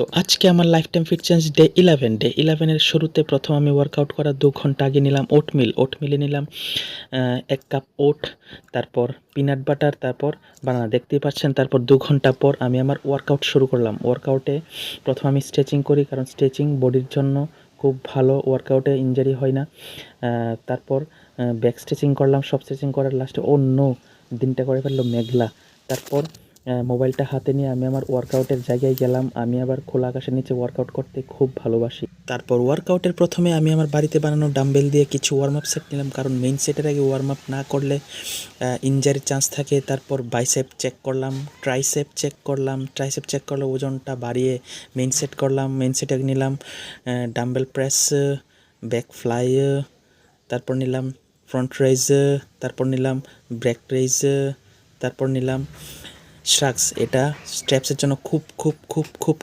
তো আজকে আমার life time fit change day 11 এর শুরুতে প্রথম আমি ওয়ার্কআউট করার 2 ঘন্টা আগে নিলাম ওটমিলে নিলাম 1 কাপ ওট, তারপর পিনাট বাটার, তারপর বানানা দেখতেই পাচ্ছেন। তারপর 2 ঘন্টা পর আমি আমার ওয়ার্কআউট শুরু করলাম। ওয়ার্কআউটে প্রথম আমি স্ট্রেচিং করি, কারণ স্ট্রেচিং বডির জন্য খুব ভালো, ওয়ার্কআউটে ইনজারি হয় না। তারপর ব্যাক স্ট্রেচিং করলাম, সব স্ট্রেচিং করার লাস্টে দিনটা করে ফেললো মেঘলা। তারপর মোবাইলটা হাতে নিয়ে আমি আমার ওয়ার্কআউটের জায়গায় গেলাম। আমি আবার খোলা আকাশের নিচে ওয়ার্কআউট করতে খুব ভালোবাসি। তারপর ওয়ার্কআউটের প্রথমে আমি আমার বাড়িতে বানানো ডাম্বেল দিয়ে কিছু ওয়ার্ম আপ সেট নিলাম, কারণ মেইন সেটের আগে ওয়ার্ম আপ না করলে ইনজারির চান্স থাকে। তারপর বাইসেপ চেক করলাম, ট্রাইসেপ চেক করলে ওজনটা বাড়িয়ে মেইন সেট করলাম। মেইন সেটে নিলাম ডাম্বেল প্রেস, ব্যাক ফ্লাই, তারপর নিলাম ফ্রন্ট রেইজ, তারপর নিলাম ব্যাক রেইজ, তারপর নিলাম শ্রাগস। এটা স্ট্র্যাপসের জন্য খুব খুব খুব খুব